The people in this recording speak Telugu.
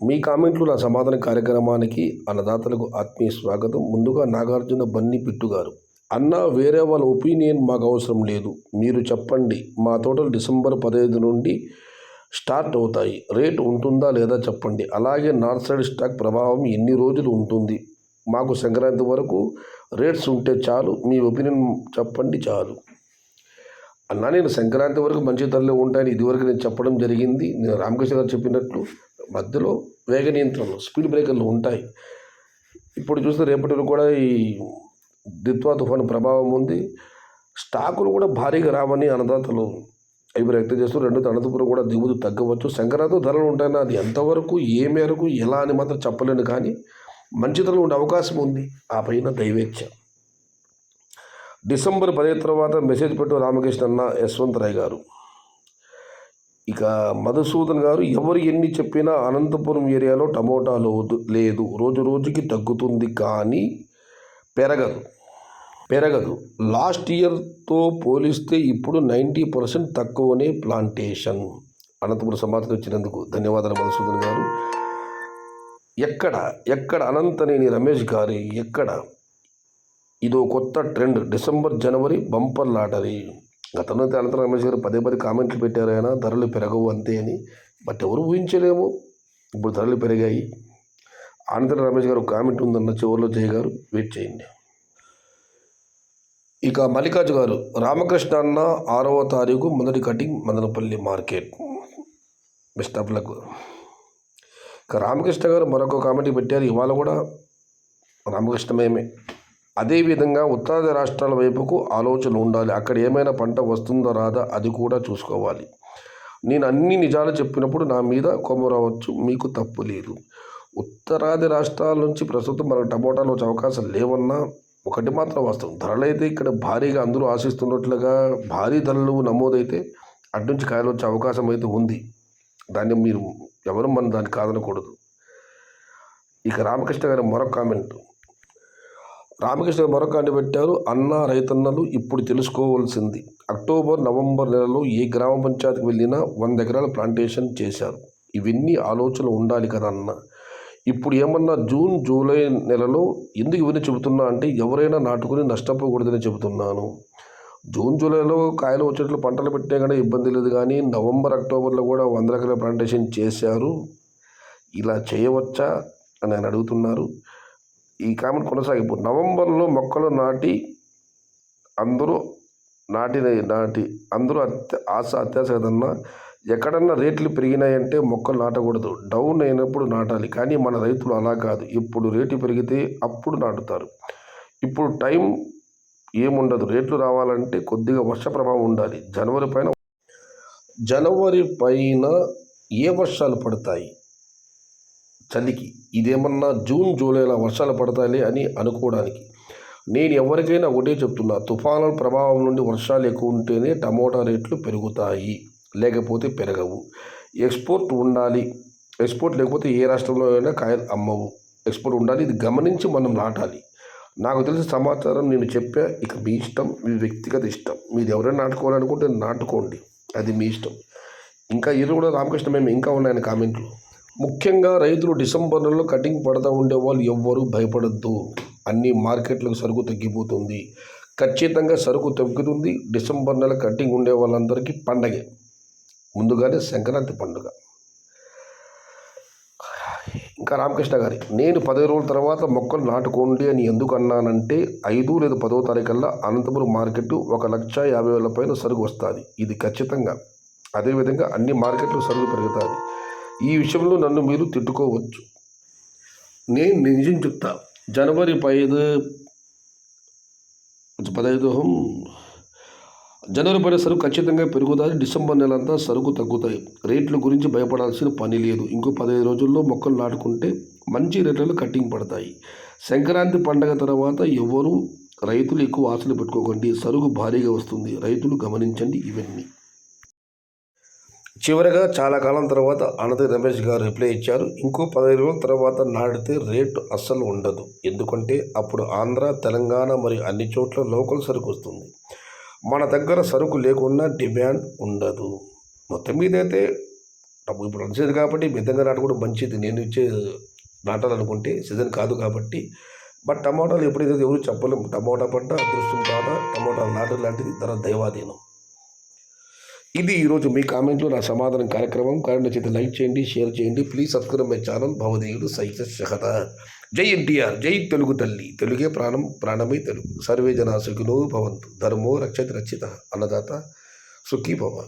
మీ కామెంట్లు నా సమాధాన కార్యక్రమానికి అన్నదాతలకు ఆత్మీయ స్వాగతం. ముందుగా నాగార్జున బన్నీ పిట్టు గారు, అన్న వేరే వాళ్ళ ఒపీనియన్ మాకు అవసరం లేదు, మీరు చెప్పండి. మా తోటలు డిసెంబర్ 15 నుండి స్టార్ట్ అవుతాయి. రేట్ ఉంటుందా లేదా చెప్పండి. అలాగే నార్త్ సైడ్ స్టాక్ ప్రభావం ఎన్ని రోజులు ఉంటుంది? మాకు సంక్రాంతి వరకు రేట్స్ ఉంటే చాలు, మీ ఒపీనియన్ చెప్పండి చాలు. అన్నా, నేను సంక్రాంతి వరకు మంచి ధరలు ఉంటాయని ఇదివరకు నేను చెప్పడం జరిగింది. నేను రామకృష్ణ గారు చెప్పినట్లు మధ్యలో వేగ నియంత్రణలు, స్పీడ్ బ్రేకర్లు ఉంటాయి. ఇప్పుడు చూస్తే రేపటి కూడా ఈ దిత్వా తుఫాను ప్రభావం ఉంది. స్టాకులు కూడా భారీగా రావని అన్నదాతలు అభిప్రాయం వ్యక్తం చేస్తూ అనంతపురం కూడా దిగుబడి తగ్గవచ్చు. సంక్రాంతి ధరలు ఉంటాయని అది ఎంతవరకు, ఏ మేరకు, ఎలా అని మాత్రం చెప్పలేను, కానీ మంచి ధరలు ఉండే అవకాశం ఉంది. ఆ పైన దైవేచ్ఛ. డిసెంబర్ 15 తర్వాత మెసేజ్ పెట్టు రామకృష్ణ అన్న, యశ్వంత్ రాయ్ గారు. ఇక మధుసూదన్ గారు, ఎవరు ఎన్ని చెప్పినా అనంతపురం ఏరియాలో టమోటా లేదు, రోజు రోజుకి తగ్గుతుంది కానీ పెరగదు. లాస్ట్ ఇయర్తో పోలిస్తే ఇప్పుడు 90% తక్కువనే ప్లాంటేషన్. అనంతపురం సమాచారం ఇచ్చినందుకు ధన్యవాదాలు మధుసూదన్ గారు. ఎక్కడ అనంతనేని రమేష్ గారి, ఎక్కడ ఇదో కొత్త ట్రెండ్, డిసెంబర్ జనవరి బంపర్ లాటరీ. గతంలో అనంతరం రమేష్ గారు పదే కామెంట్లు పెట్టారు, అయినా ధరలు పెరగవు అంతే అని. బట్ ఎవరు ఊహించలేము, ఇప్పుడు ధరలు పెరిగాయి. అనంతరం రమేష్ గారు కామెంట్ ఉందన్న చివరిలో జయ గారు వెయిట్ చేయండి. ఇక మల్లికార్జు గారు, రామకృష్ణ అన్న 6వ తారీఖు మొదటి cutting Madanapalle market, best of luck. ఇక రామకృష్ణ గారు మరొక కామెంట్ పెట్టారు, ఇవాళ కూడా రామకృష్ణమేమే. అదేవిధంగా ఉత్తరాది రాష్ట్రాల వైపుకు ఆలోచన ఉండాలి. అక్కడ ఏమైనా పంట వస్తుందో రాదా అది కూడా చూసుకోవాలి. నేను అన్ని నిజాలు చెప్పినప్పుడు నా మీద కోపం రావచ్చు, మీకు తప్పు లేదు. ఉత్తరాది రాష్ట్రాల నుంచి ప్రస్తుతం మనకు టమోటాలు వచ్చే అవకాశం లేవన్నా ఒకటి మాత్రం వాస్తవం, ధరలు అయితే ఇక్కడ భారీగా అందరూ ఆశిస్తున్నట్లుగా భారీ ధరలు నమోదైతే అటు నుంచి కాయలు వచ్చే అవకాశం అయితే ఉంది. దాన్ని మీరు ఎవరు మనం దాన్ని కాదనకూడదు. ఇక రామకృష్ణ గారి మరొక కామెంట్, రామకృష్ణ మరొక కామెంట్ పెట్టారు, అన్న రైతన్నలు ఇప్పుడు తెలుసుకోవాల్సింది, అక్టోబర్ నవంబర్ నెలలో ఏ గ్రామ పంచాయతీకి వెళ్ళినా 100 ఎకరాల ప్లాంటేషన్ చేశారు. ఇవన్నీ ఆలోచనలు ఉండాలి కదా అన్న. ఇప్పుడు ఏమన్నా జూన్ జూలై నెలలో ఎందుకు ఇవన్నీ చెబుతున్నా అంటే, ఎవరైనా నాటుకుని నష్టపోకూడదని చెబుతున్నాను. జూన్ జూలైలో కాయలు వచ్చేట్లు పంటలు పెట్టే కానీ ఇబ్బంది లేదు, కానీ నవంబర్ అక్టోబర్లో కూడా 100 ఎకరాల ప్లాంటేషన్ చేశారు, ఇలా చేయవచ్చా అని ఆయన అడుగుతున్నారు. ఈ కామెంట్ కొనసాగిపోతుంది. నవంబర్లో మొక్కలు నాటి అందరూ అత్యాశ కదన్నా. ఎక్కడన్నా రేట్లు పెరిగినాయంటే మొక్కలు నాటకూడదు, డౌన్ అయినప్పుడు నాటాలి. కానీ మన రైతులు అలా కాదు, ఇప్పుడు రేటు పెరిగితే అప్పుడు నాటుతారు. ఇప్పుడు టైం ఏముండదు, రేట్లు రావాలంటే కొద్దిగా వర్ష ప్రభావం ఉండాలి. జనవరి పైన ఏ వర్షాలు పడతాయి చలికి, ఇదేమన్నా జూన్ జూలైలో వర్షాలు పడతాయి అని అనుకోవడానికి. నేను ఎవరికైనా ఒకటే చెప్తున్నా, తుఫానుల ప్రభావం నుండి వర్షాలు ఎక్కువ ఉంటేనే టమోటా రేట్లు పెరుగుతాయి, లేకపోతే పెరగవు. ఎక్స్పోర్ట్ ఉండాలి, ఎక్స్పోర్ట్ లేకపోతే ఏ రాష్ట్రంలో అయినా కాయలు అమ్మవు. ఎక్స్పోర్ట్ ఉండాలి, ఇది గమనించి మనం నాటాలి. నాకు తెలిసిన సమాచారం నేను చెప్పా, ఇక మీ ఇష్టం, మీ వ్యక్తిగత ఇష్టం. మీరు ఎవరైనా నాటుకోవాలనుకుంటే నాటుకోండి, అది మీ ఇష్టం. ఇంకా ఈరోజు కూడా రామకృష్ణ మేము ఇంకా ఉన్నాయని కామెంట్లు. ముఖ్యంగా రైతులు డిసెంబర్ నెలలో కటింగ్ పడతా ఉండేవాళ్ళు ఎవ్వరూ భయపడద్దు, అన్ని మార్కెట్లకు సరుకు తగ్గిపోతుంది, ఖచ్చితంగా సరుకు తగ్గుతుంది. డిసెంబర్ నెల కటింగ్ ఉండే వాళ్ళందరికీ పండగే, ముందుగానే సంక్రాంతి పండుగ. ఇంకా రామకృష్ణ గారి, నేను 15 రోజుల తర్వాత మొక్కలు నాటుకోండి అని ఎందుకు అన్నానంటే, 5 లేదా 10వ తారీఖుల్లో అనంతపురం మార్కెట్ 1,50,000 పైన సరుకు వస్తుంది, ఇది ఖచ్చితంగా. అదేవిధంగా అన్ని మార్కెట్లు సరుకు పెరుగుతుంది. ఈ విషయంలో నన్ను మీరు తిట్టుకోవచ్చు, నేను నిజం చెప్తా. జనవరి 15 సరుకు ఖచ్చితంగా పెరుగుతుంది. డిసెంబర్ నెలంతా సరుకు తగ్గుతాయి. రేట్ల గురించి భయపడాల్సిన పని లేదు. ఇంకో 15 రోజుల్లో మొక్కలు నాటుకుంటే మంచి రేట్లలో కట్టింగ్ పడతాయి. సంక్రాంతి పండగ తర్వాత ఎవరు రైతులు ఎక్కువ ఆశలు పెట్టుకోకండి, సరుకు భారీగా వస్తుంది, రైతులు గమనించండి ఇవన్నీ. చివరగా చాలా కాలం తర్వాత అనంత రమేష్ గారు రిప్లై ఇచ్చారు, ఇంకో 15 రోజుల తర్వాత నాటితే రేటు అస్సలు ఉండదు, ఎందుకంటే అప్పుడు ఆంధ్ర, తెలంగాణ మరియు అన్ని చోట్ల లోకల్ సరుకు వస్తుంది. మన దగ్గర సరుకు లేకున్నా డిమాండ్ ఉండదు. మొత్తం మీద అయితే డబ్బు ఇప్పుడు సీజన్ కాబట్టి మితంగా నాటుకోవడం మంచిది. నేను ఇచ్చే నాటాలనుకుంటే సీజన్ కాదు కాబట్టి. బట్ టమాటాలు ఎప్పుడైతే ఎవరు చెప్పలేము. టమాటా పంట అదృష్టం కాదా, టమాటా నాటు లాంటిది, తర్వాత దైవాధీనం. ఇది ఈరోజు మీ కామెంట్లో నా సమాధానం కార్యక్రమం. కారణం చేతి లైక్ చేయండి, షేర్ చేయండి. ప్లీజ్ సబ్స్క్రైబ్ మై ఛానల్ భవదేయుడు సైకిల్ షహదార్. జై ఎన్టీఆర్, జై తెలుగు తల్లి. తెలుగే ప్రాణం, ప్రాణమే తెలుగు. సర్వే జనా సుఖినో భవంతు. ధర్మో రక్షతి రక్షిత. అన్నదాత సుఖీ భవ.